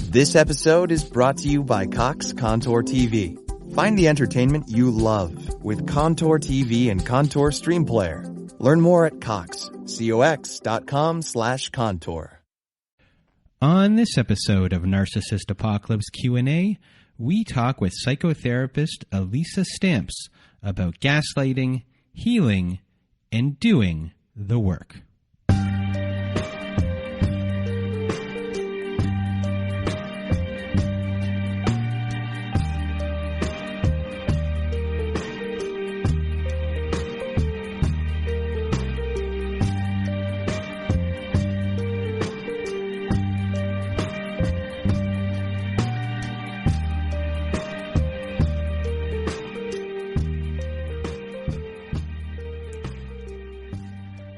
This episode is brought to you by Cox Contour TV. Find the entertainment you love with Contour TV and Contour Stream Player. Learn more at cox.com/contour. On this episode of Narcissist Apocalypse Q&A, we talk with psychotherapist Alisa Stamps about gaslighting, healing, and doing the work.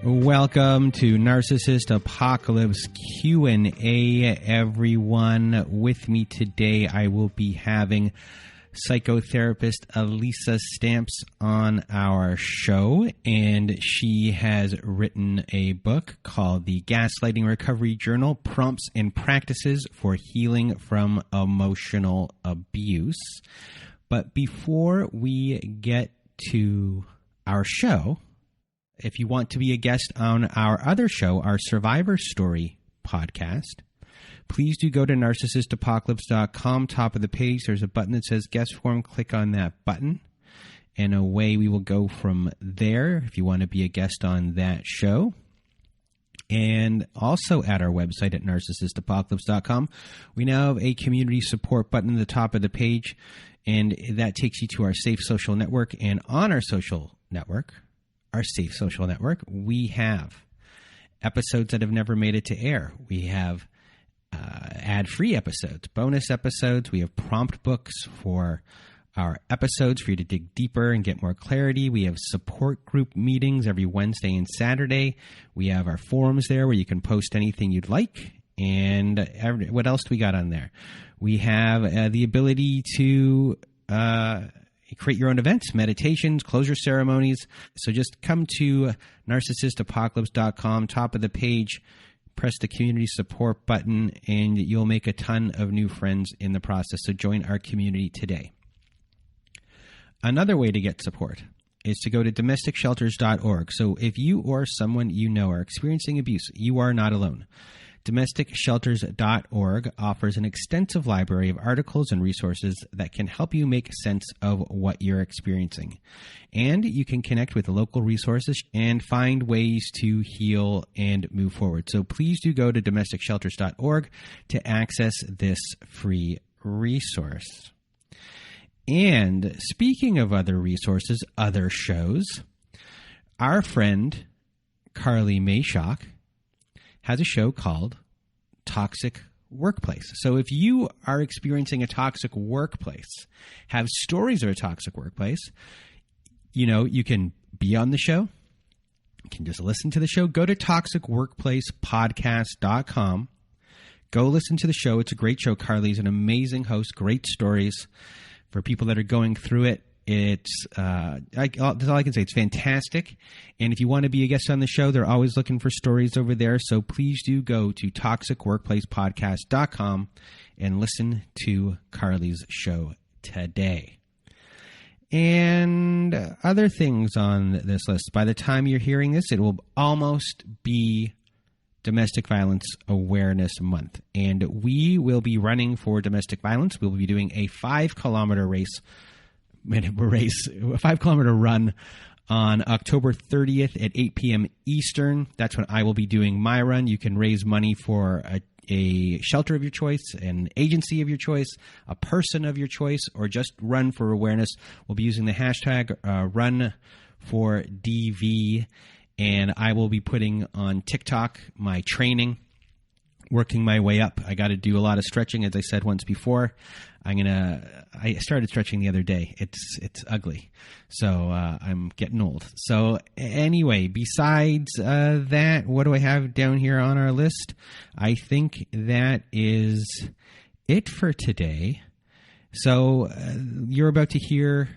Welcome to Narcissist Apocalypse Q&A, everyone. With me today, I will be having psychotherapist Alisa Stamps on our show, and she has written a book called the Gaslighting Recovery Journal, Prompts and Practices for Healing from Emotional Abuse. But before we get to our show, if you want to be a guest on our other show, our Survivor Story podcast, please do go to narcissistapocalypse.com. Top of the page, there's a button that says guest form. Click on that button, and away we will go from there if you want to be a guest on that show. And also at our website at narcissistapocalypse.com, we now have a community support button at the top of the page, and that takes you to our Safe Social Network. And on our social network, our Safe Social Network, we have episodes that have never made it to air. We have ad-free episodes, bonus episodes. We have prompt books for our episodes for you to dig deeper and get more clarity. We have support group meetings every Wednesday and Saturday. We have our forums there where you can post anything you'd like. And what else do we got on there? We have the ability to create your own events, meditations, closure ceremonies. So just come to narcissistapocalypse.com, top of the page, press the community support button, and you'll make a ton of new friends in the process. So join our community today. Another way to get support is to go to domesticshelters.org. So if you or someone you know are experiencing abuse, you are not alone. domesticshelters.org offers an extensive library of articles and resources that can help you make sense of what you're experiencing. And you can connect with local resources and find ways to heal and move forward. So please do go to domesticshelters.org to access this free resource. And speaking of other resources, other shows, our friend Carly Mayshock has a show called Toxic Workplace. So if you are experiencing a toxic workplace, have stories of a toxic workplace, you can be on the show. You can just listen to the show. Go to toxicworkplacepodcast.com. Go listen to the show. It's a great show. Carly's an amazing host. Great stories for people that are going through it. It's that's all I can say. It's fantastic. And if you want to be a guest on the show, they're always looking for stories over there. So please do go to toxicworkplacepodcast.com and listen to Carly's show today. And other things on this list. By the time you're hearing this, it will almost be Domestic Violence Awareness Month. And we will be running for domestic violence. We'll be doing a 5-kilometer race. A 5-kilometer run on October 30th at 8 p.m. Eastern. That's when I will be doing my run. You can raise money for a shelter of your choice, an agency of your choice, a person of your choice, or just run for awareness. We'll be using the hashtag #RunForDV, and I will be putting on TikTok my training, working my way up. I got to do a lot of stretching, as I said once before. I started stretching the other day. It's ugly. So I'm getting old. So anyway, besides that, what do I have down here on our list? I think that is it for today. So you're about to hear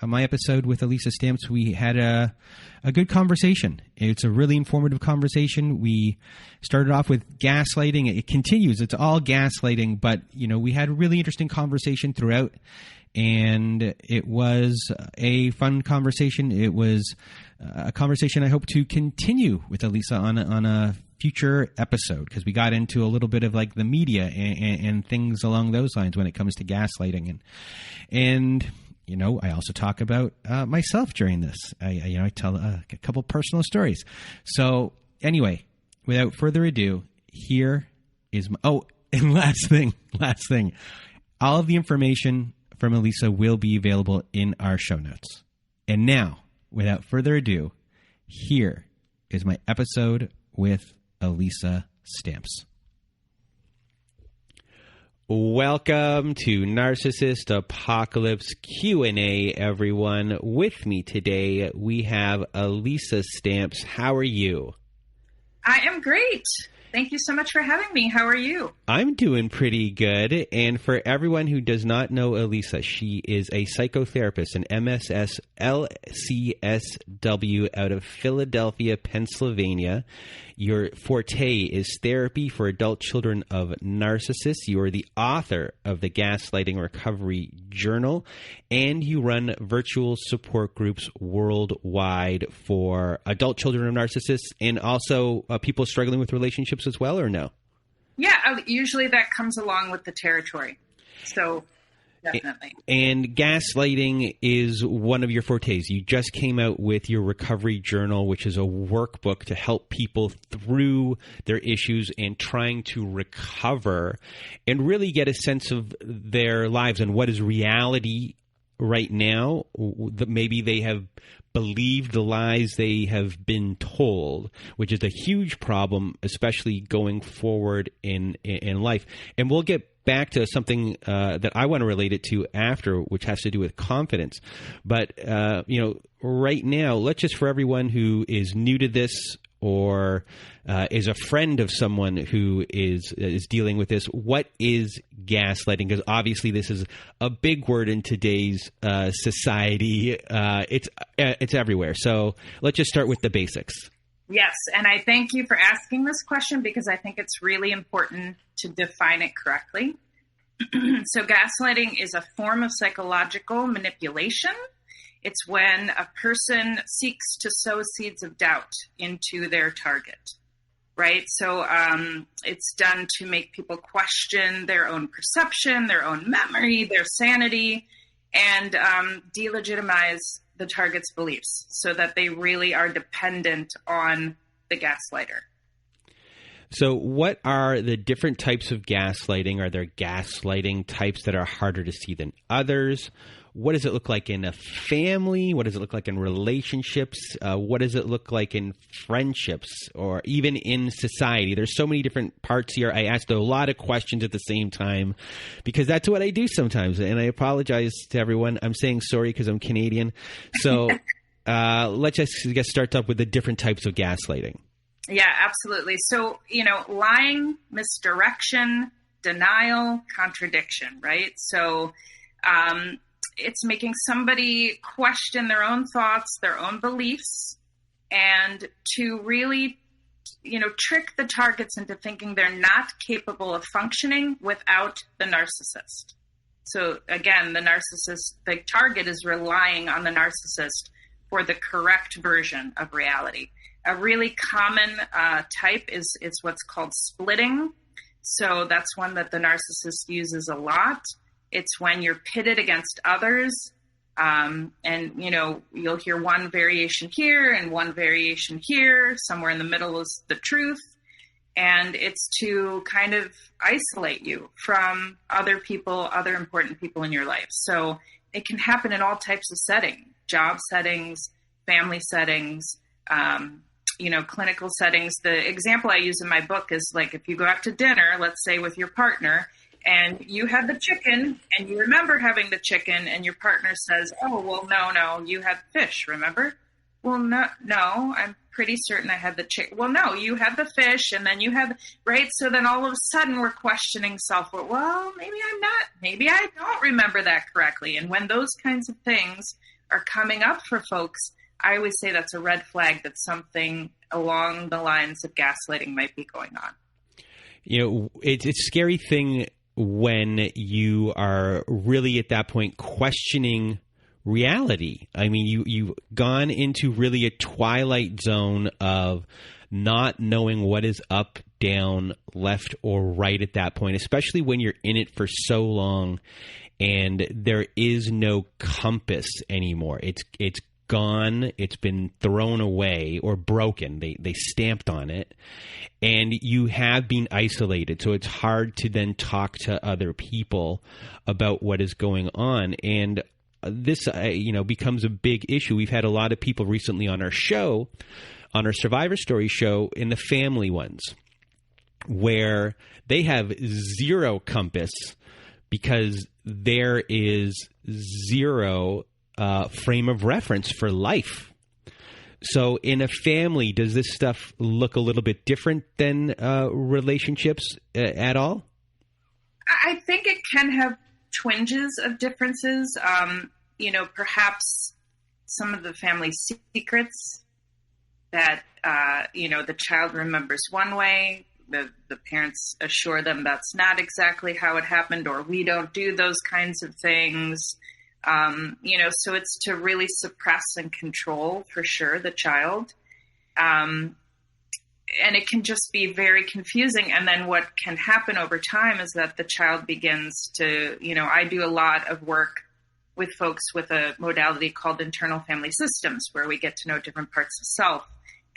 my episode with Alisa Stamps, we had a good conversation. It's a really informative conversation. We started off with gaslighting. It continues. It's all gaslighting, but we had a really interesting conversation throughout, and it was a fun conversation. It was a conversation I hope to continue with Alisa on a future episode, because we got into a little bit of like the media and things along those lines when it comes to gaslighting, and I also talk about myself during this. I tell a couple personal stories. So anyway, without further ado, here is and last thing, all of the information from Alisa will be available in our show notes. And now, without further ado, here is my episode with Alisa Stamps. Welcome to Narcissist Apocalypse Q&A, everyone. With me today, we have Alisa Stamps. How are you? I am great. Thank you so much for having me. How are you? I'm doing pretty good. And for everyone who does not know Alisa, she is a psychotherapist, an MSS LCSW out of Philadelphia, Pennsylvania. Your forte is therapy for adult children of narcissists. You are the author of the Gaslighting Recovery Journal, and you run virtual support groups worldwide for adult children of narcissists and also people struggling with relationships as well, or no? Yeah, usually that comes along with the territory. So definitely. And gaslighting is one of your fortes. You just came out with your Recovery Journal, which is a workbook to help people through their issues and trying to recover and really get a sense of their lives and what is reality right now. That maybe they have believed the lies they have been told, which is a huge problem, especially going forward in life. And we'll get back to something that I want to relate it to after, which has to do with confidence. But, right now, let's just, for everyone who is new to this or is a friend of someone who is dealing with this, what is gaslighting? Because obviously this is a big word in today's society. It's everywhere. So let's just start with the basics. Yes, and I thank you for asking this question because I think it's really important to define it correctly. So gaslighting is a form of psychological manipulation. It's when a person seeks to sow seeds of doubt into their target, right? So it's done to make people question their own perception, their own memory, their sanity, and delegitimize the target's beliefs so that they really are dependent on the gaslighter. So what are the different types of gaslighting? Are there gaslighting types that are harder to see than others? What does it look like in a family? What does it look like in relationships? What does it look like in friendships or even in society? There's so many different parts here. I asked a lot of questions at the same time because that's what I do sometimes. And I apologize to everyone. I'm saying sorry because I'm Canadian. So let's just get started up with the different types of gaslighting. Yeah, absolutely. So, lying, misdirection, denial, contradiction, right? So it's making somebody question their own thoughts, their own beliefs, and to really, trick the targets into thinking they're not capable of functioning without the narcissist. So again, the target is relying on the narcissist for the correct version of reality. A really common type is what's called splitting. So that's one that the narcissist uses a lot. It's when you're pitted against others, and you'll hear one variation here and one variation here. Somewhere in the middle is the truth, and it's to kind of isolate you from other people, other important people in your life. So it can happen in all types of settings: job settings, family settings, clinical settings. The example I use in my book is like if you go out to dinner, let's say with your partner, and you had the chicken and you remember having the chicken and your partner says, oh, well, no, you had fish, remember? Well, no, I'm pretty certain I had the chicken. Well, no, you had the fish and then you had, right? So then all of a sudden we're questioning self-worth. Well, maybe I'm not, maybe I don't remember that correctly. And when those kinds of things are coming up for folks, I always say that's a red flag that something along the lines of gaslighting might be going on. It's a scary thing when you are really at that point questioning reality. I mean, you've gone into really a twilight zone of not knowing what is up, down, left, or right at that point, especially when you're in it for so long and there is no compass anymore. It's gone. It's been thrown away or broken. They stamped on it, and you have been isolated. So it's hard to then talk to other people about what is going on. And this, becomes a big issue. We've had a lot of people recently on our show, on our Survivor Story show, in the family ones, where they have zero compass because there is zero frame of reference for life. So in a family, does this stuff look a little bit different than relationships at all? I think it can have twinges of differences. Perhaps some of the family secrets that, the child remembers one way, the parents assure them that's not exactly how it happened, or we don't do those kinds of things. So it's to really suppress and control, for sure, the child. And it can just be very confusing. And then what can happen over time is that the child begins to, I do a lot of work with folks with a modality called internal family systems, where we get to know different parts of self,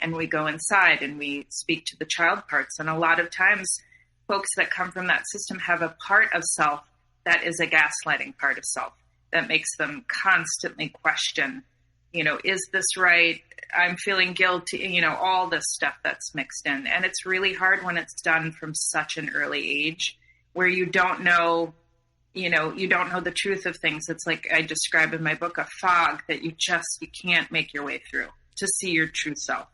and we go inside and we speak to the child parts. And a lot of times folks that come from that system have a part of self that is a gaslighting part of self that makes them constantly question, is this right? I'm feeling guilty, all this stuff that's mixed in. And it's really hard when it's done from such an early age, where you don't know the truth of things. It's like I describe in my book, a fog that you can't make your way through to see your true self.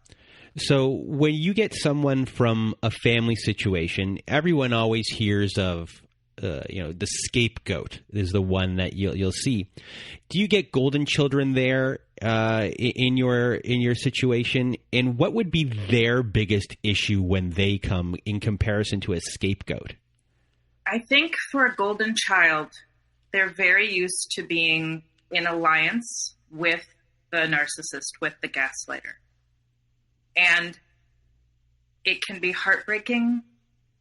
So when you get someone from a family situation, everyone always hears of, the scapegoat is the one that you'll see. Do you get golden children there in your situation? And what would be their biggest issue when they come in comparison to a scapegoat? I think for a golden child, they're very used to being in alliance with the narcissist, with the gaslighter. And it can be heartbreaking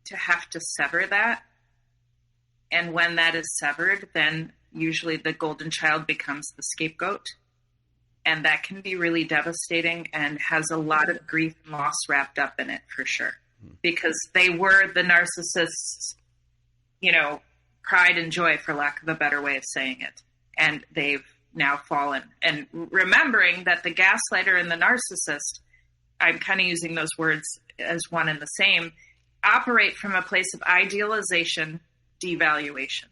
to have to sever that. And when that is severed, then usually the golden child becomes the scapegoat. And that can be really devastating and has a lot of grief and loss wrapped up in it, for sure. Because they were the narcissist's, pride and joy, for lack of a better way of saying it. And they've now fallen. And remembering that the gaslighter and the narcissist, I'm kind of using those words as one and the same, operate from a place of idealization, devaluation.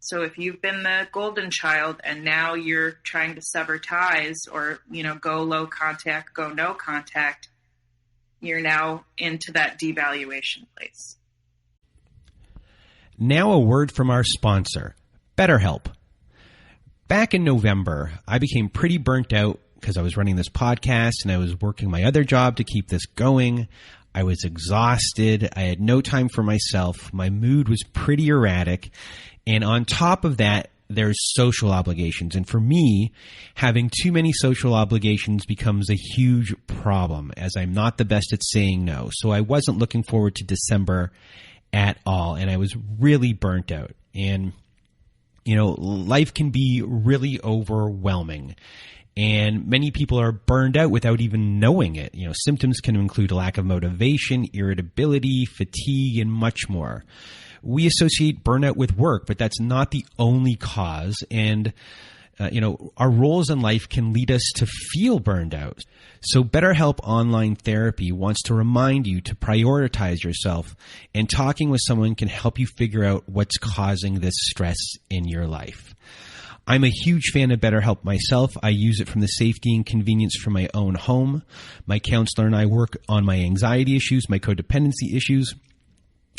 So if you've been the golden child and now you're trying to sever ties or, go low contact, go no contact, you're now into that devaluation place. Now a word from our sponsor, BetterHelp. Back in November, I became pretty burnt out because I was running this podcast and I was working my other job to keep this going. I was exhausted. I had no time for myself. My mood was pretty erratic. And on top of that, there's social obligations. And for me, having too many social obligations becomes a huge problem, as I'm not the best at saying no. So I wasn't looking forward to December at all. And I was really burnt out. And, life can be really overwhelming. And many people are burned out without even knowing it. Symptoms can include a lack of motivation, irritability, fatigue, and much more. We associate burnout with work, but that's not the only cause. And, our roles in life can lead us to feel burned out. So BetterHelp Online Therapy wants to remind you to prioritize yourself, and talking with someone can help you figure out what's causing this stress in your life. I'm a huge fan of BetterHelp myself. I use it from the safety and convenience from my own home. My counselor and I work on my anxiety issues, my codependency issues,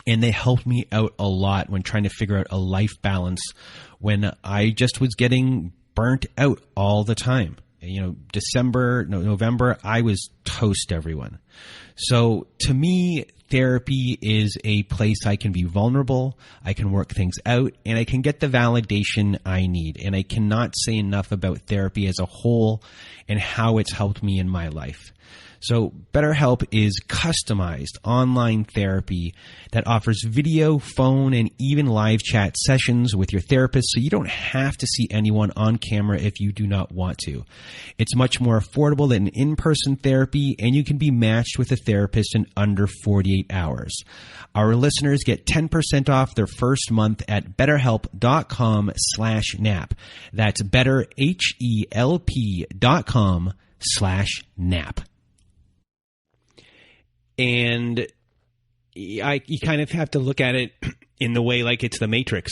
and they helped me out a lot when trying to figure out a life balance when I just was getting burnt out all the time. November, I was toast, everyone. So to me, therapy is a place I can be vulnerable, I can work things out, and I can get the validation I need. And I cannot say enough about therapy as a whole and how it's helped me in my life. So BetterHelp is customized online therapy that offers video, phone, and even live chat sessions with your therapist, so you don't have to see anyone on camera if you do not want to. It's much more affordable than in-person therapy, and you can be matched with a therapist in under 48 hours. Our listeners get 10% off their first month at betterhelp.com/nap. That's betterhelp.com/nap. And you kind of have to look at it in the way like it's the Matrix,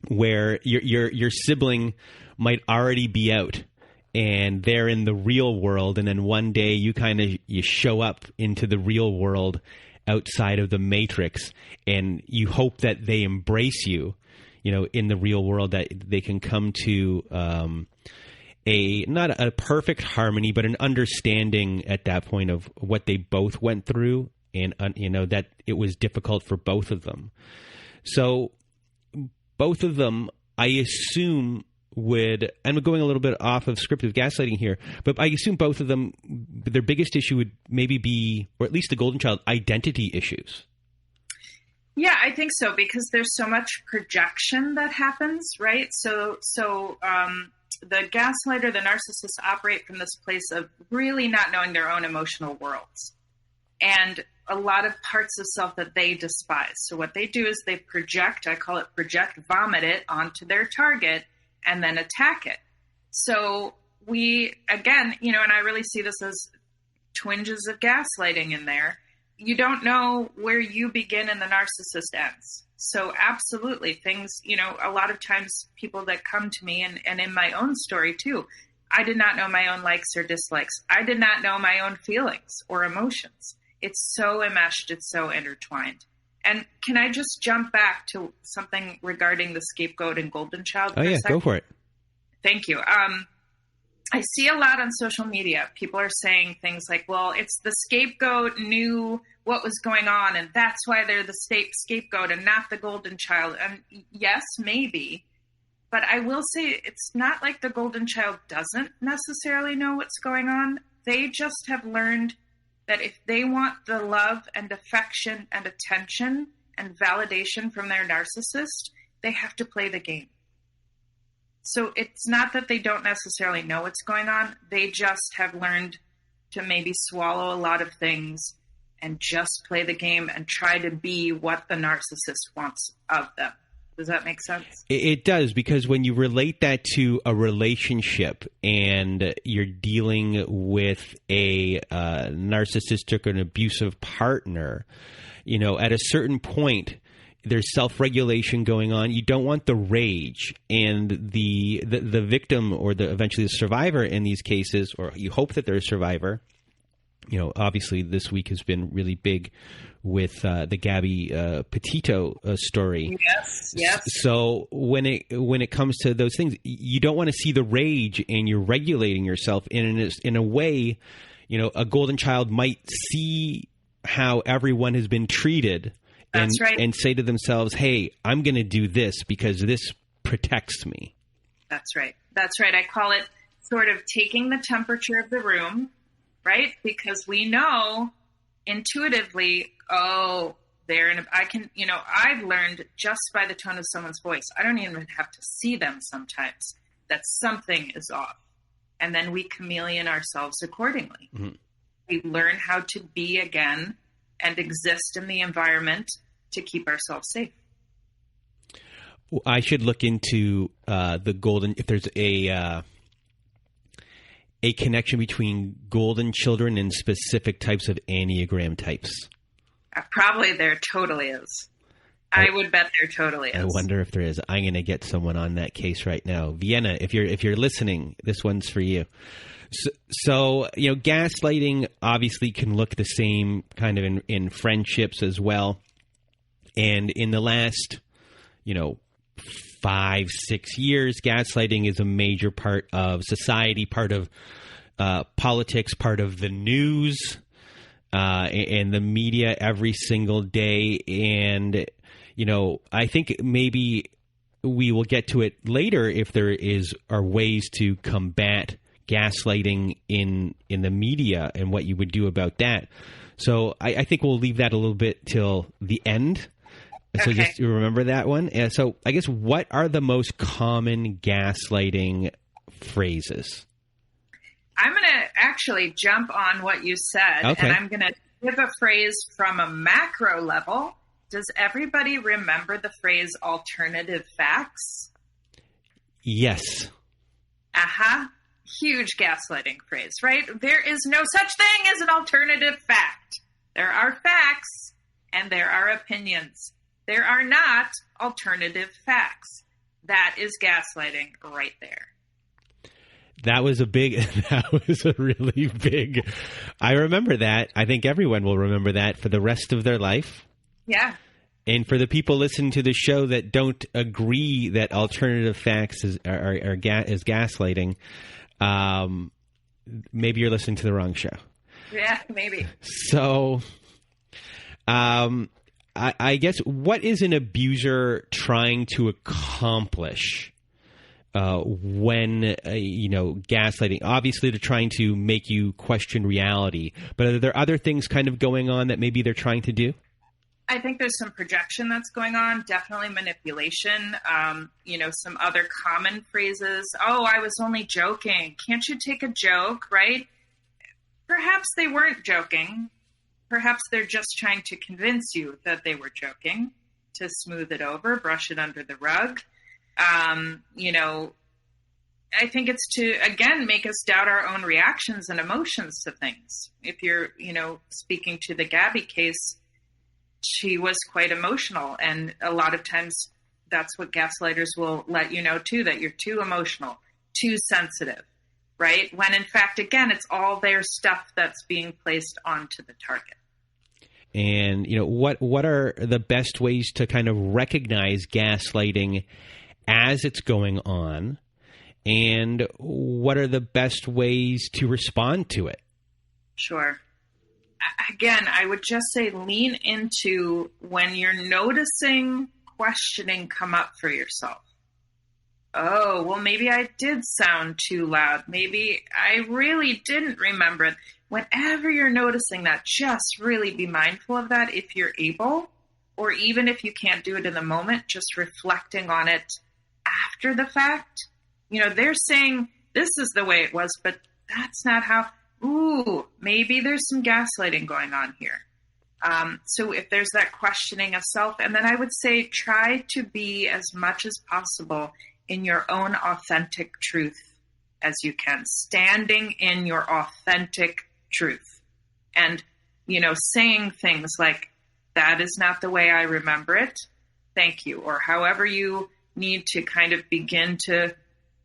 where your sibling might already be out and they're in the real world, and then one day you show up into the real world outside of the Matrix, and you hope that they embrace you, in the real world, that they can come to not a perfect harmony, but an understanding at that point of what they both went through, and that it was difficult for both of them. So both of them, I assume, I'm going a little bit off of script of gaslighting here, but I assume both of them, their biggest issue would maybe be, or at least the golden child, identity issues. Yeah, I think so, because there's so much projection that happens, right? So the gaslighter, the narcissist, operate from this place of really not knowing their own emotional worlds and a lot of parts of self that they despise. So what they do is they project, I call it project, vomit it onto their target and then attack it. So we, again, and I really see this as twinges of gaslighting in there. You don't know where you begin and the narcissist ends. So absolutely things, a lot of times people that come to me and in my own story too, I did not know my own likes or dislikes. I did not know my own feelings or emotions. It's so enmeshed. It's so intertwined. And can I just jump back to something regarding the scapegoat and golden child? Oh yeah, go for it. Thank you. I see a lot on social media. People are saying things like, well, it's the scapegoat knew what was going on, and that's why they're the scapegoat and not the golden child. And yes, maybe. But I will say it's not like the golden child doesn't necessarily know what's going on. They just have learned that if they want the love and affection and attention and validation from their narcissist, they have to play the game. So it's not that they don't necessarily know what's going on. They just have learned to maybe swallow a lot of things and just play the game and try to be what the narcissist wants of them. Does that make sense? It does, because when you relate that to a relationship and you're dealing with a narcissistic or an abusive partner, at a certain point, there's self-regulation going on. You don't want the rage, and the victim or eventually the survivor in these cases, or you hope that they're a survivor. Obviously this week has been really big with the Gabby Petito story. Yes. So when it comes to those things, you don't want to see the rage, and you're regulating yourself in a way. A golden child might see how everyone has been treated. That's right. And say to themselves, hey, I'm going to do this because this protects me. That's right. I call it sort of taking the temperature of the room, right? Because we know intuitively, I've learned just by the tone of someone's voice, I don't even have to see them sometimes, that something is off. And then we chameleon ourselves accordingly. Mm-hmm. We learn how to be again and exist in the environment to keep ourselves safe. I should look into if there's a connection between golden children and specific types of Enneagram types. Probably there totally is. I would bet there totally is. I wonder if there is. I'm going to get someone on that case right now. Vienna, if you're listening, this one's for you. So gaslighting obviously can look the same kind of in friendships as well. And in the last, 5, 6 years. Gaslighting is a major part of society, part of politics, part of the news, and the media every single day. And, I think maybe we will get to it later if there are ways to combat gaslighting in the media and what you would do about that. So I think we'll leave that a little bit till the end. So Okay. just remember that one. So I guess, what are the most common gaslighting phrases? I'm going to actually jump on what you said, Okay. and I'm going to give a phrase from a macro level. Does everybody remember the phrase alternative facts? Yes. Aha. Huge gaslighting phrase, right? There is no such thing as an alternative fact. There are facts and there are opinions. There are not alternative facts. That is gaslighting right there. That was a really big, I remember that. I think everyone will remember that for the rest of their life. Yeah. And for the people listening to the show that don't agree that alternative facts is gaslighting, maybe you're listening to the wrong show. Yeah, maybe. So, I guess, what is an abuser trying to accomplish when gaslighting? Obviously, they're trying to make you question reality, but are there other things kind of going on that maybe they're trying to do? I think there's some projection that's going on, definitely manipulation, some other common phrases. Oh, I was only joking. Can't you take a joke, right? Perhaps they weren't joking. Perhaps they're just trying to convince you that they were joking, to smooth it over, brush it under the rug. I think it's to, again, make us doubt our own reactions and emotions to things. If you're, speaking to the Gabby case, she was quite emotional. And a lot of times that's what gaslighters will let you know too, that you're too emotional, too sensitive, right? When in fact, again, it's all their stuff that's being placed onto the target. And, what are the best ways to kind of recognize gaslighting as it's going on? And what are the best ways to respond to it? Sure. Again, I would just say lean into when you're noticing questioning come up for yourself. Oh, well, maybe I did sound too loud. Maybe I really didn't remember it. Whenever you're noticing that, just really be mindful of that if you're able, or even if you can't do it in the moment, just reflecting on it after the fact. They're saying this is the way it was, but that's not how. Ooh, maybe there's some gaslighting going on here. So if there's that questioning of self, and then I would say try to be as much as possible in your own authentic truth as you can, standing in your authentic truth and, saying things like, that is not the way I remember it. Thank you. Or however you need to kind of begin to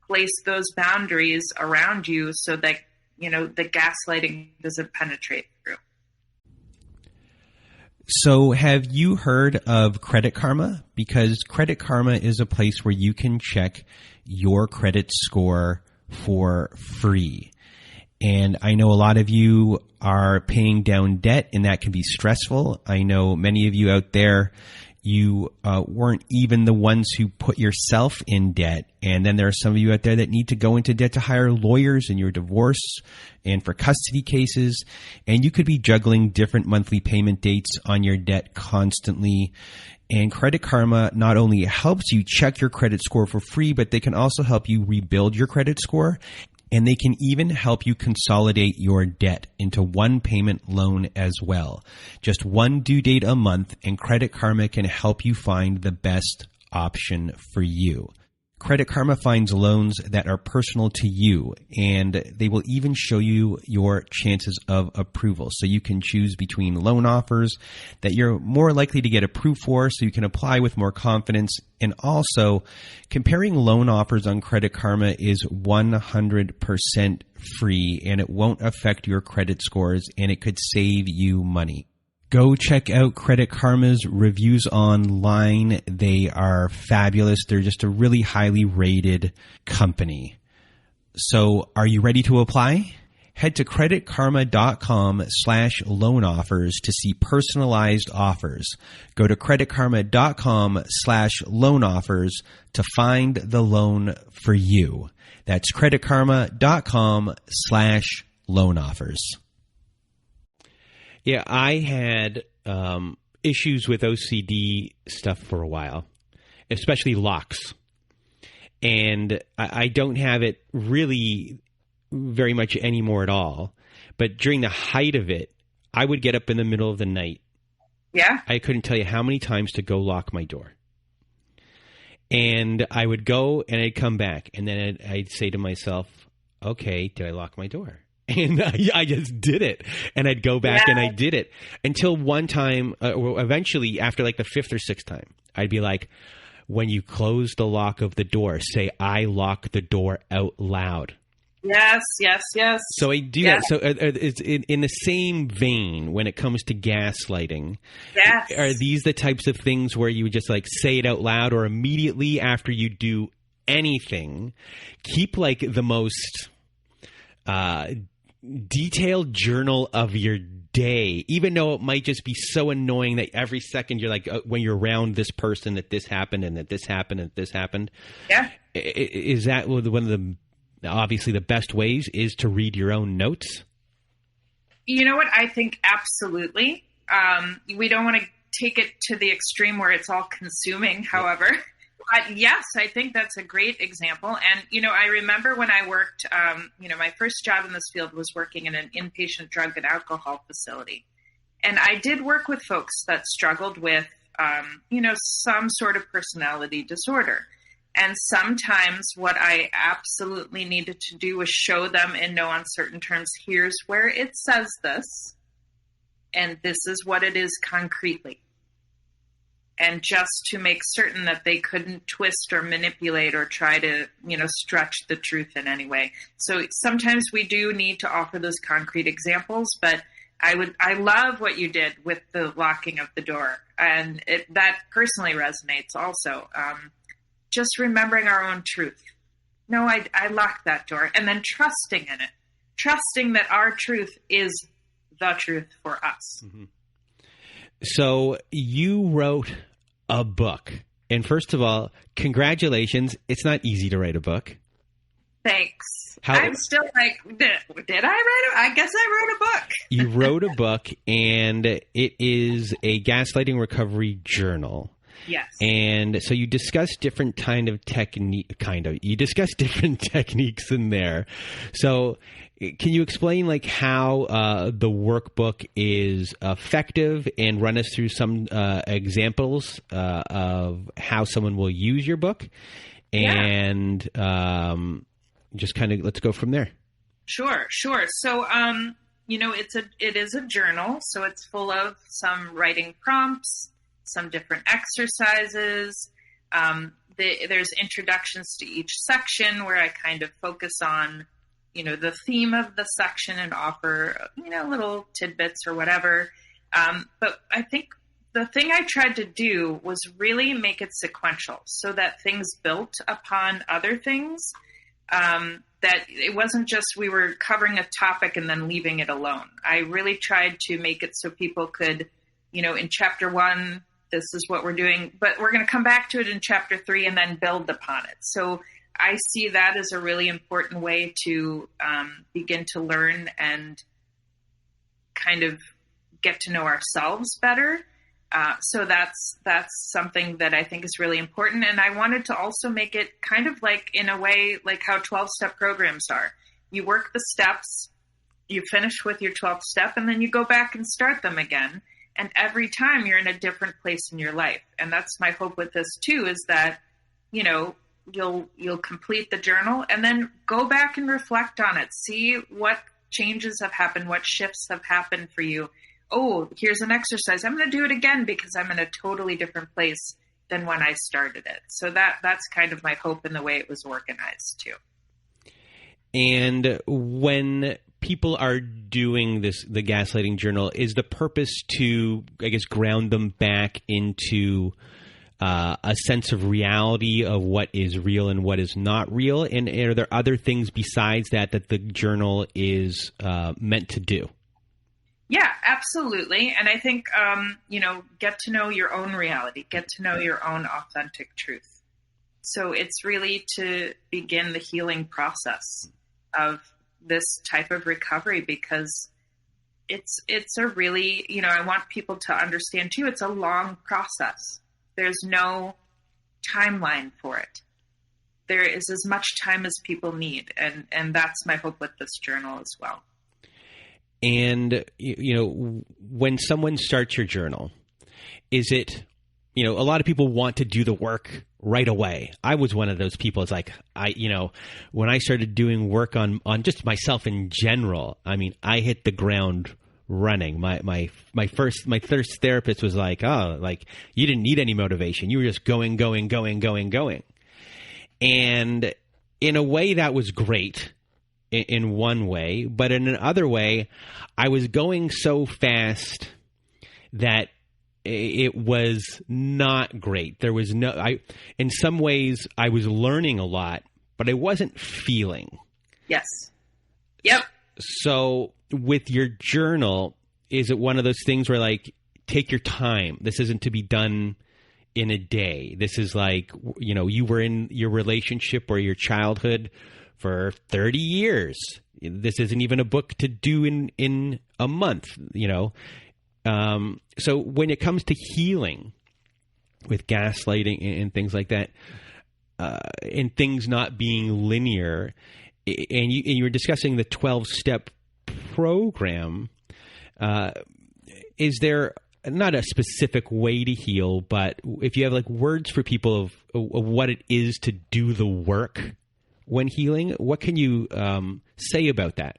place those boundaries around you so that the gaslighting doesn't penetrate through. So have you heard of Credit Karma? Because Credit Karma is a place where you can check your credit score for free. And I know a lot of you are paying down debt, and that can be stressful. I know many of you out there, you weren't even the ones who put yourself in debt. And then there are some of you out there that need to go into debt to hire lawyers in your divorce and for custody cases. And you could be juggling different monthly payment dates on your debt constantly. And Credit Karma not only helps you check your credit score for free, but they can also help you rebuild your credit score. And they can even help you consolidate your debt into one payment loan as well. Just one due date a month, and Credit Karma can help you find the best option for you. Credit Karma finds loans that are personal to you, and they will even show you your chances of approval. So you can choose between loan offers that you're more likely to get approved for, so you can apply with more confidence. And also, comparing loan offers on Credit Karma is 100% free, and it won't affect your credit scores, and it could save you money. Go check out Credit Karma's reviews online. They are fabulous. They're just a really highly rated company. So are you ready to apply? Head to creditkarma.com/loan offers to see personalized offers. Go to creditkarma.com/loan offers to find the loan for you. That's creditkarma.com/loan offers. Yeah, I had issues with OCD stuff for a while, especially locks. And I don't have it really very much anymore at all. But during the height of it, I would get up in the middle of the night. Yeah. I couldn't tell you how many times to go lock my door. And I would go and I'd come back. And then I'd say to myself, okay, did I lock my door? And I just did it. And I'd go back and I did it until one time, eventually after like the fifth or sixth time, I'd be like, when you close the lock of the door, say, I lock the door out loud. Yes, yes, yes. So I do that. So it's in the same vein when it comes to gaslighting. Yes. Are these the types of things where you would just like say it out loud, or immediately after you do anything, keep like the most detailed journal of your day, even though it might just be so annoying that every second you're like, when you're around this person, that this happened and that this happened and this happened. Yeah. Is that one of the, obviously the best ways is to read your own notes? You know what? I think absolutely. We don't want to take it to the extreme where it's all consuming, however. But yes, I think that's a great example. And, I remember when I worked, my first job in this field was working in an inpatient drug and alcohol facility. And I did work with folks that struggled with, some sort of personality disorder. And sometimes what I absolutely needed to do was show them in no uncertain terms, here's where it says this, and this is what it is concretely. And just to make certain that they couldn't twist or manipulate or try to, stretch the truth in any way. So sometimes we do need to offer those concrete examples, but I love what you did with the locking of the door. And that personally resonates also. Just remembering our own truth. No, I locked that door. And then trusting in it. Trusting that our truth is the truth for us. Mm-hmm. So you wrote a book. And first of all, congratulations. It's not easy to write a book. Thanks. I'm still like, did I write I guess I wrote a book. You wrote a book, and it is a Gaslighting Recovery Journal. Yes. And so you discuss different you discuss different techniques in there. So can you explain like how the workbook is effective, and run us through some examples of how someone will use your book, and just kind of let's go from there. Sure. So, it is a journal, so it's full of some writing prompts, some different exercises. There's introductions to each section where I kind of focus on, the theme of the section and offer, little tidbits or whatever. But I think the thing I tried to do was really make it sequential so that things built upon other things, that it wasn't just we were covering a topic and then leaving it alone. I really tried to make it so people could, in chapter 1, this is what we're doing, but we're going to come back to it in chapter 3 and then build upon it. So I see that as a really important way to begin to learn and kind of get to know ourselves better. So that's something that I think is really important. And I wanted to also make it kind of like, in a way, like how 12-step programs are. You work the steps, you finish with your 12th step, and then you go back and start them again. And every time you're in a different place in your life. And that's my hope with this too, is that, you'll complete the journal and then go back and reflect on it. See what changes have happened, what shifts have happened for you. Oh, here's an exercise. I'm going to do it again because I'm in a totally different place than when I started it. So that's kind of my hope in the way it was organized too. And when people are doing the Gaslighting Journal, is the purpose to, I guess, ground them back into a sense of reality of what is real and what is not real? And are there other things besides that the journal is meant to do? Yeah, absolutely. And I think, get to know your own reality, get to know your own authentic truth. So it's really to begin the healing process of this type of recovery, because it's a really, I want people to understand too, it's a long process. There's no timeline for it. There is as much time as people need. And that's my hope with this journal as well. And, when someone starts your journal, is it, a lot of people want to do the work right away. I was one of those people. It's like, when I started doing work on just myself in general, I hit the ground running. My first therapist was like, you didn't need any motivation. You were just going. And in a way that was great. In one way, but in another way, I was going so fast that it was not great. There was in some ways I was learning a lot, but I wasn't feeling. Yes. Yep. So with your journal, is it one of those things where take your time? This isn't to be done in a day. This is you were in your relationship or your childhood for 30 years. This isn't even a book to do in a month, So when it comes to healing with gaslighting and things like that, and things not being linear, and you were discussing the 12-step program, is there not a specific way to heal, but if you have words for people of what it is to do the work when healing, what can you say about that?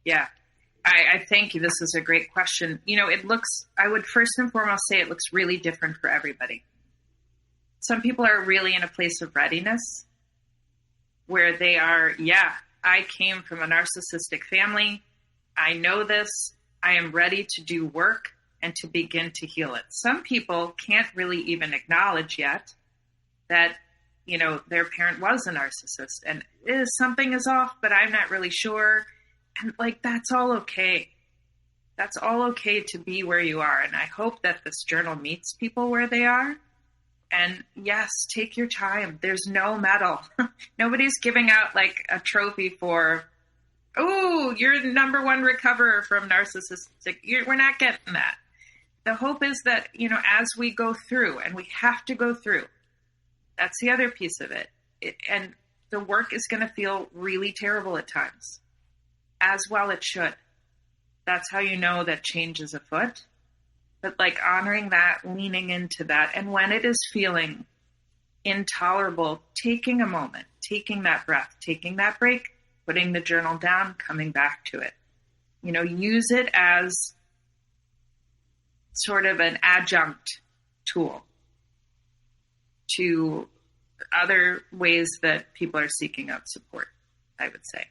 Yeah, I thank you. This is a great question. I would first and foremost say it looks really different for everybody. Some people are really in a place of readiness where they are, I came from a narcissistic family. I know this. I am ready to do work and to begin to heal it. Some people can't really even acknowledge yet that their parent was a narcissist and something is off, but I'm not really sure. And that's all okay. That's all okay to be where you are. And I hope that this journal meets people where they are. And yes, take your time. There's no medal. Nobody's giving out a trophy for, you're the number one recoverer from narcissistic. We're not getting that. The hope is that, as we go through, and we have to go through, that's the other piece of it. And the work is going to feel really terrible at times. As well it should. That's how you know that change is afoot. But honoring that, leaning into that. And when it is feeling intolerable, taking a moment, taking that breath, taking that break, putting the journal down, coming back to it. Use it as sort of an adjunct tool to other ways that people are seeking out support, I would say.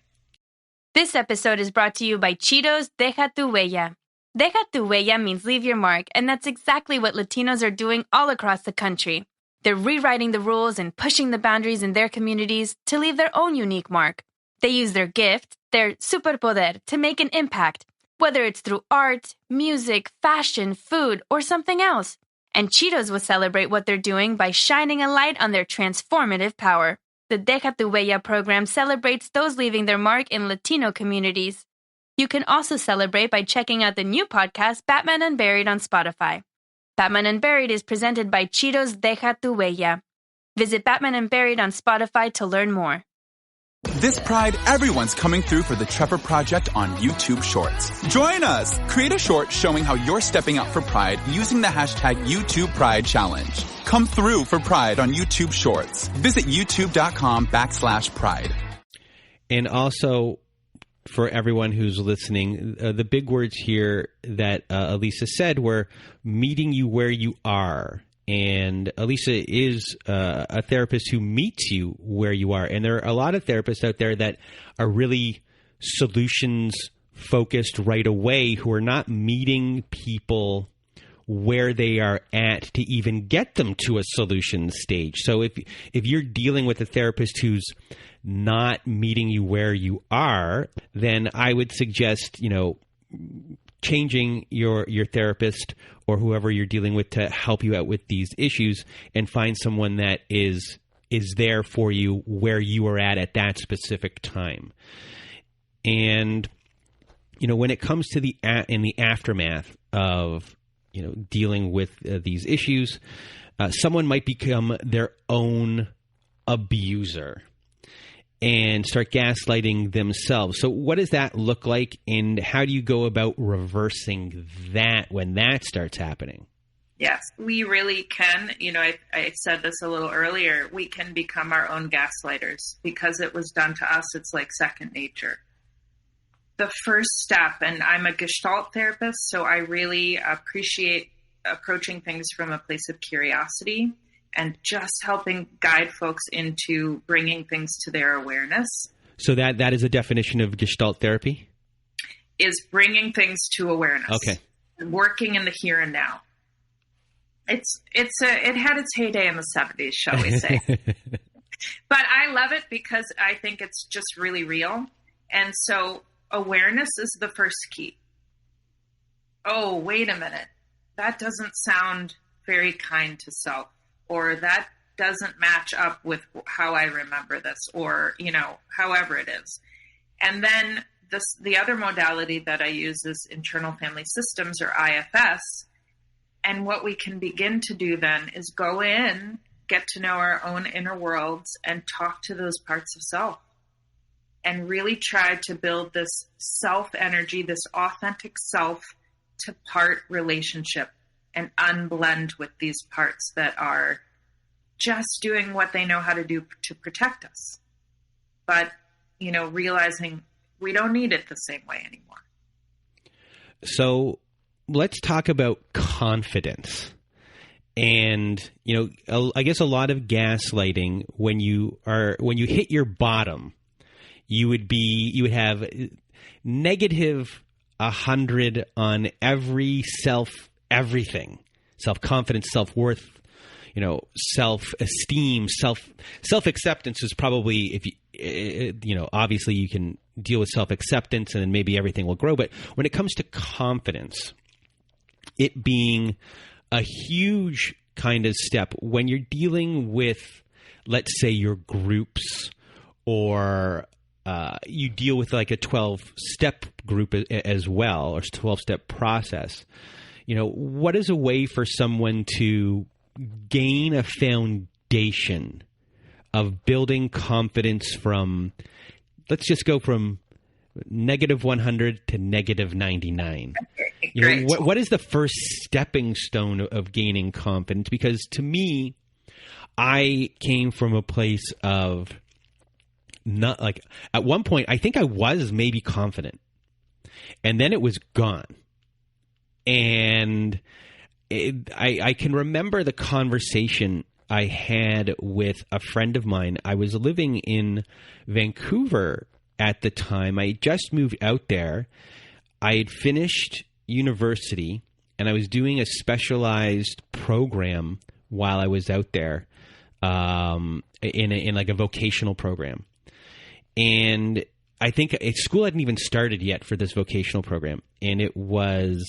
This episode is brought to you by Cheetos Deja Tu Huella. Deja Tu Huella means leave your mark, and that's exactly what Latinos are doing all across the country. They're rewriting the rules and pushing the boundaries in their communities to leave their own unique mark. They use their gift, their superpoder, to make an impact, whether it's through art, music, fashion, food, or something else. And Cheetos will celebrate what they're doing by shining a light on their transformative power. The Deja Tu Huella program celebrates those leaving their mark in Latino communities. You can also celebrate by checking out the new podcast, Batman Unburied, on Spotify. Batman Unburied is presented by Cheetos Deja Tu Huella. Visit Batman Unburied on Spotify to learn more. This Pride, everyone's coming through for the Trevor Project on YouTube Shorts. Join us! Create a short showing how you're stepping up for Pride using the hashtag YouTube Pride Challenge. Come through for Pride on YouTube Shorts. Visit youtube.com/pride. And also, for everyone who's listening, the big words here that Alisa said were meeting you where you are. And Alisa is a therapist who meets you where you are. And there are a lot of therapists out there that are really solutions focused right away, who are not meeting people where they are at to even get them to a solution stage. So if you're dealing with a therapist who's not meeting you where you are, then I would suggest, changing your therapist or whoever you're dealing with to help you out with these issues, and find someone that is there for you where you are at that specific time. And, when it comes to in the aftermath of dealing with these issues, someone might become their own abuser and start gaslighting themselves. So what does that look like, and how do you go about reversing that when that starts happening? Yes, we really can. I said this a little earlier. We can become our own gaslighters because it was done to us. It's like second nature. The first step, and I'm a Gestalt therapist, so I really appreciate approaching things from a place of curiosity and just helping guide folks into bringing things to their awareness. So that is a definition of Gestalt therapy? Is bringing things to awareness. Okay. Working in the here and now. It had its heyday in the 70s, shall we say. But I love it because I think it's just really real. And so awareness is the first key. Oh, wait a minute. That doesn't sound very kind to self, or that doesn't match up with how I remember this, or, however it is. And then the other modality that I use is internal family systems, or IFS. And what we can begin to do then is go in, get to know our own inner worlds, and talk to those parts of self. And really try to build this self energy, this authentic self to part relationship, and unblend with these parts that are just doing what they know how to do to protect us. But, realizing we don't need it the same way anymore. So let's talk about confidence. And, I guess a lot of gaslighting, when you hit your bottom, you would have negative 100 on everything, self-confidence, self-worth, self-esteem, self-acceptance is probably, obviously you can deal with self-acceptance and then maybe everything will grow. But when it comes to confidence, it being a huge kind of step when you're dealing with, let's say, your groups, or you deal with like a 12-step group as well, or 12-step process. What is a way for someone to gain a foundation of building confidence from, let's just go from negative 100 to negative 99? What is the first stepping stone of gaining confidence? Because to me, I came from a place of not, like, at one point, I think I was maybe confident, and then it was gone. And I can remember the conversation I had with a friend of mine. I was living in Vancouver at the time. I had just moved out there. I had finished university, and I was doing a specialized program while I was out there, in like a vocational program. And I think school hadn't even started yet for this vocational program. And it was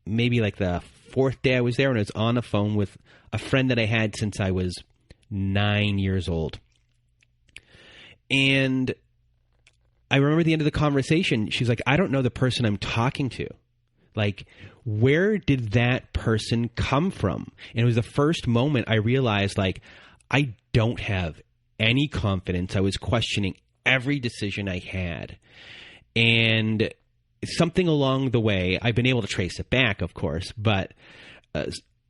maybe like the fourth day I was there, and I was on the phone with a friend that I had since I was 9 years old. And I remember the end of the conversation, she's like, I don't know the person I'm talking to. Like, where did that person come from? And it was the first moment I realized, like, I don't have any confidence. I was questioning every decision I had. And something along the way, I've been able to trace it back, of course, but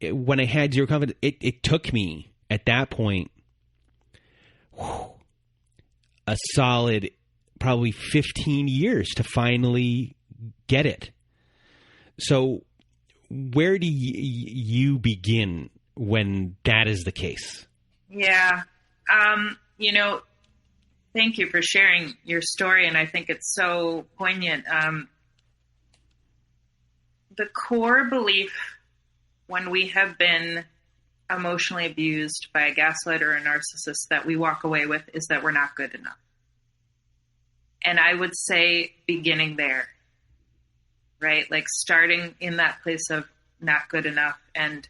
when I had zero confidence, it took me at that point a solid probably 15 years to finally get it. So where do you begin when that is the case? Yeah. Thank you for sharing your story, and I think it's so poignant. The core belief when we have been emotionally abused by a gaslighter or a narcissist that we walk away with is that we're not good enough. And I would say beginning there, right? Like starting in that place of not good enough. And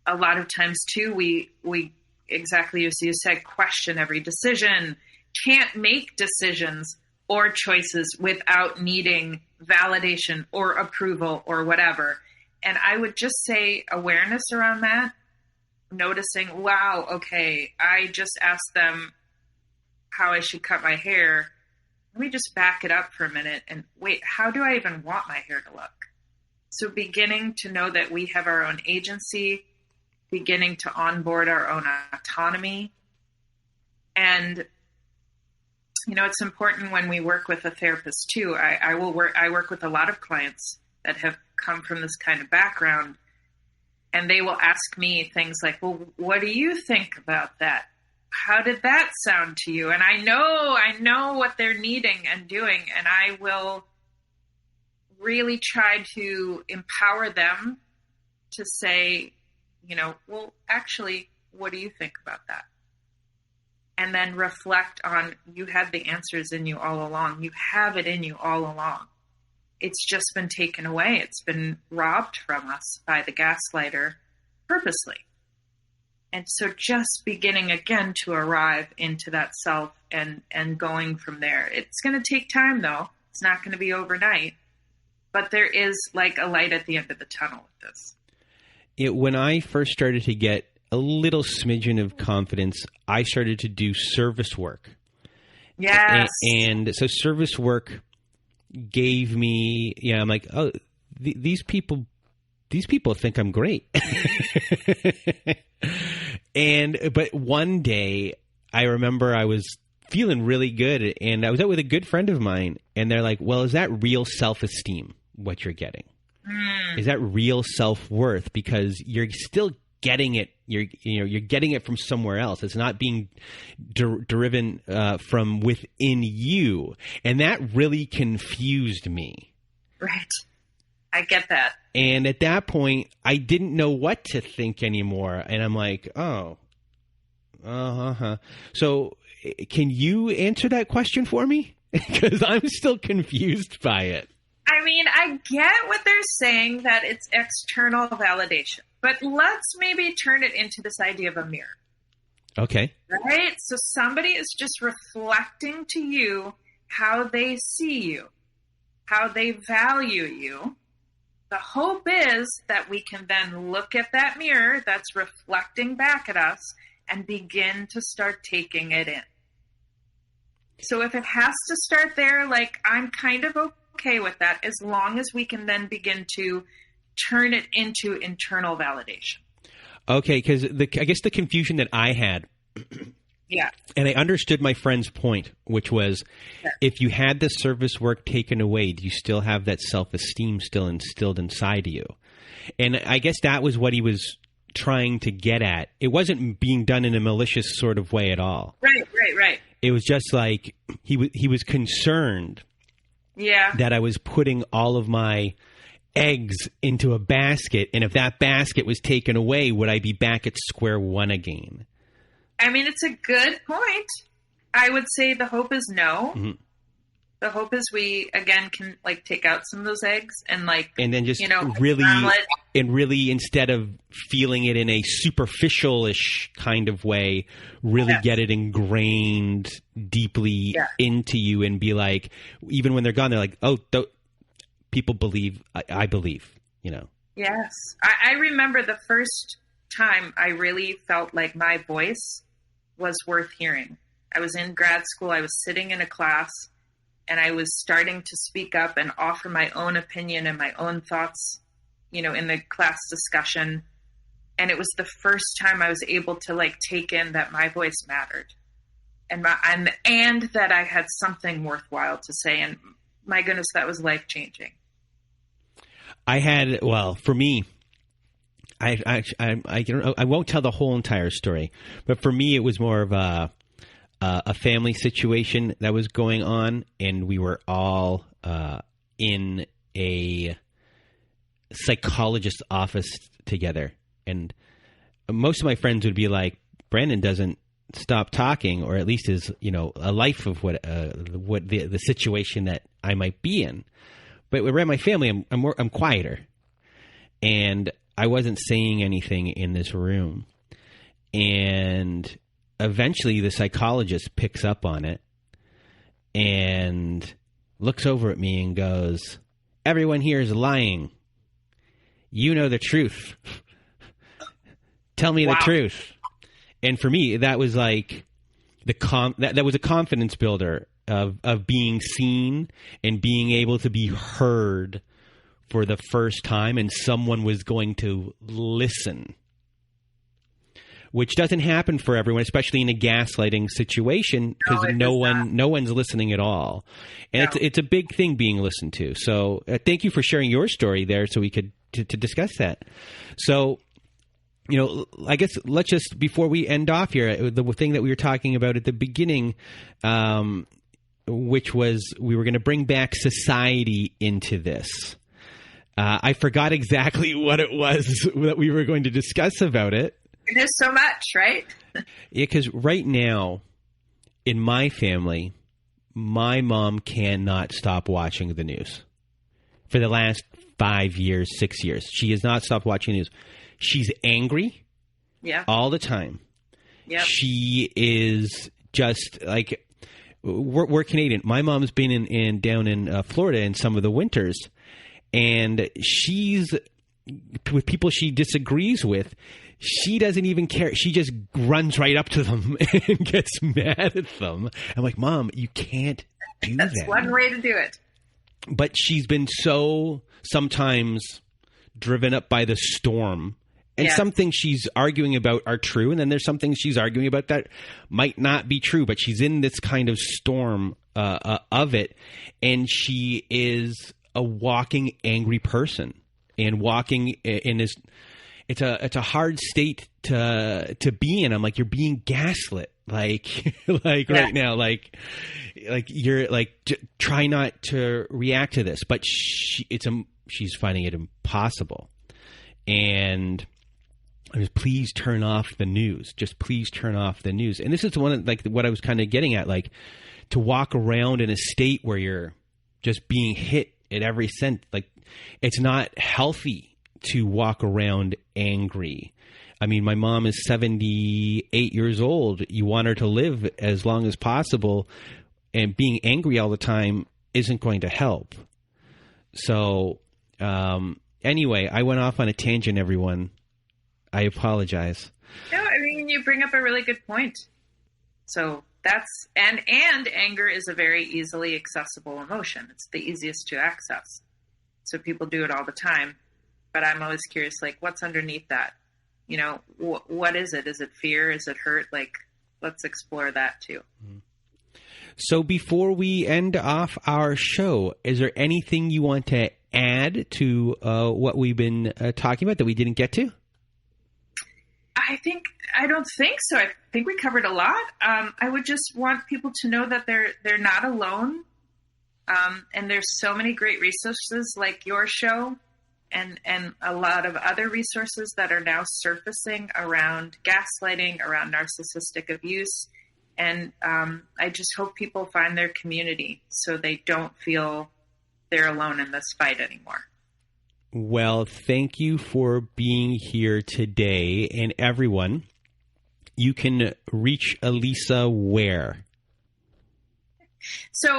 a lot of times too, we exactly as you said, question every decision, can't make decisions or choices without needing validation or approval or whatever. And I would just say awareness around that, noticing, wow, okay, I just asked them how I should cut my hair. Let me just back it up for a minute and wait, how do I even want my hair to look? So beginning to know that we have our own agency, beginning to onboard our own autonomy. And, you know, it's important when we work with a therapist too. I work with a lot of clients that have come from this kind of background, and they will ask me things like, well, what do you think about that? How did that sound to you? And I know what they're needing and doing, and I will really try to empower them to say, you know, well, actually, what do you think about that? And then reflect on, you had the answers in you all along. You have it in you all along. It's just been taken away. It's been robbed from us by the gaslighter purposely. And so just beginning again to arrive into that self and going from there. It's going to take time though. It's not going to be overnight, but there is like a light at the end of the tunnel with this. When I first started to get a little smidgen of confidence, I started to do service work. Yes. And so service work gave me, I'm like, oh, these people think I'm great. But one day I remember I was feeling really good, and I was out with a good friend of mine, and they're like, well, is that real self-esteem what you're getting? Is that real self-worth? Because you're still getting it. You're getting it from somewhere else. It's not being driven from within you. And that really confused me. Right. I get that. And at that point, I didn't know what to think anymore. And I'm like, oh, So can you answer that question for me? Because I'm still confused by it. I mean, I get what they're saying, that it's external validation. But let's maybe turn it into this idea of a mirror. Okay. Right? So somebody is just reflecting to you how they see you, how they value you. The hope is that we can then look at that mirror that's reflecting back at us and begin to start taking it in. So if it has to start there, like, I'm kind of okay with that, as long as we can then begin to turn it into internal validation. Okay, because I guess the confusion that I had, yeah, and I understood my friend's point, which was, if you had the service work taken away, do you still have that self-esteem still instilled inside of you? And I guess that was what he was trying to get at. It wasn't being done in a malicious sort of way at all. Right. It was just like he was concerned that I was putting all of my eggs into a basket, and if that basket was taken away, would I be back at square one again? I mean, it's a good point. I would say the hope is no. Mm-hmm. The hope is we, again, can like take out some of those eggs and then just really instead of feeling it in a superficial-ish kind of way, really get it ingrained deeply into you and be like, even when they're gone, they're like, oh, people believe, I believe, Yes. I remember the first time I really felt like my voice was worth hearing. I was in grad school. I was sitting in a class, and I was starting to speak up and offer my own opinion and my own thoughts, in the class discussion. And it was the first time I was able to take in that my voice mattered and that I had something worthwhile to say. And my goodness, that was life-changing. For me, I won't tell the whole entire story, but for me, it was more of a family situation that was going on, and we were all in a psychologist's office together. And most of my friends would be like, Brandon doesn't stop talking, or at least is, a life of what the situation that I might be in. But around my family, I'm quieter, and I wasn't saying anything in this room. And eventually the psychologist picks up on it and looks over at me and goes, "Everyone here is lying. You know the truth. Tell me the truth." And for me, that was like that was a confidence builder of being seen and being able to be heard for the first time, and someone was going to listen, which doesn't happen for everyone, especially in a gaslighting situation, because no one's listening at all. And it's a big thing being listened to. So thank you for sharing your story there, so we could to discuss that. So, I guess let's just, before we end off here, the thing that we were talking about at the beginning, which was we were going to bring back society into this. I forgot exactly what it was that we were going to discuss about it. There's so much, right? Yeah, because right now in my family, my mom cannot stop watching the news. For the last 5 years, 6 years, she has not stopped watching the news. She's angry all the time. Yeah. She is just like, we're Canadian. My mom's been down in Florida in some of the winters, and she's with people she disagrees with. She doesn't even care. She just runs right up to them and gets mad at them. I'm like, Mom, you can't do that. That's one way to do it. But she's been so sometimes driven up by the storm. And some things she's arguing about are true, and then there's some things she's arguing about that might not be true. But she's in this kind of storm of it, and she is a walking angry person, and walking in this. It's a hard state to be in. I'm like, you're being gaslit, like right now, like you're like try not to react to this, but she's finding it impossible, and. Just please turn off the news. Just please turn off the news. And this is one of, like, what I was kind of getting at, like, to walk around in a state where you're just being hit at every sense. Like, it's not healthy to walk around angry. I mean, my mom is 78 years old. You want her to live as long as possible, and being angry all the time isn't going to help. So, anyway, I went off on a tangent, everyone. I apologize. No, I mean, you bring up a really good point. So that's, and anger is a very easily accessible emotion. It's the easiest to access. So people do it all the time. But I'm always curious, like, what's underneath that? What is it? Is it fear? Is it hurt? Like, let's explore that too. So before we end off our show, is there anything you want to add to what we've been talking about that we didn't get to? I don't think so. I think we covered a lot. I would just want people to know that they're not alone. And there's so many great resources like your show and a lot of other resources that are now surfacing around gaslighting, around narcissistic abuse. And I just hope people find their community so they don't feel they're alone in this fight anymore. Well, thank you for being here today. And everyone, you can reach Alisa where? So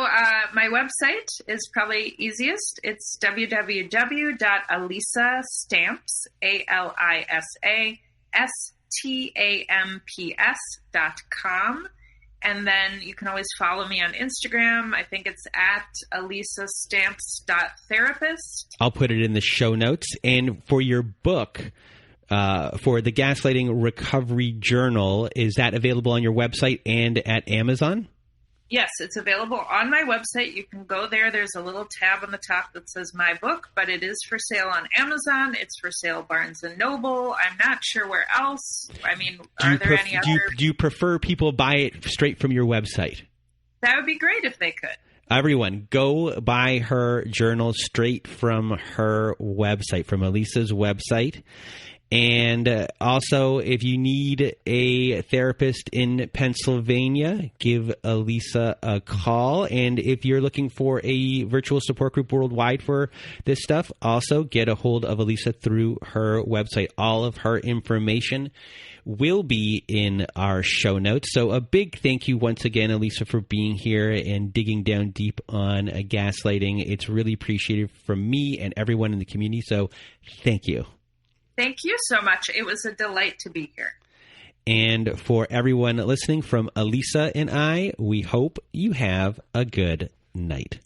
my website is probably easiest. It's www.alisastamps, ALISASTAMPS.com. And then you can always follow me on Instagram. I think it's at alisastamps.therapist. I'll put it in the show notes. And for your book, for the Gaslighting Recovery Journal, is that available on your website and at Amazon? Yes, it's available on my website. You can go there. There's a little tab on the top that says My Book, but it is for sale on Amazon. It's for sale Barnes & Noble. I'm not sure where else. I mean, are there any other? Do you prefer people buy it straight from your website? That would be great if they could. Everyone, go buy her journal straight from her website, from Alisa's website. And also, if you need a therapist in Pennsylvania, give Alisa a call. And if you're looking for a virtual support group worldwide for this stuff, also get a hold of Alisa through her website. All of her information will be in our show notes. So a big thank you once again, Alisa, for being here and digging down deep on gaslighting. It's really appreciated from me and everyone in the community. So thank you. Thank you so much. It was a delight to be here. And for everyone listening, from Alisa and I, we hope you have a good night.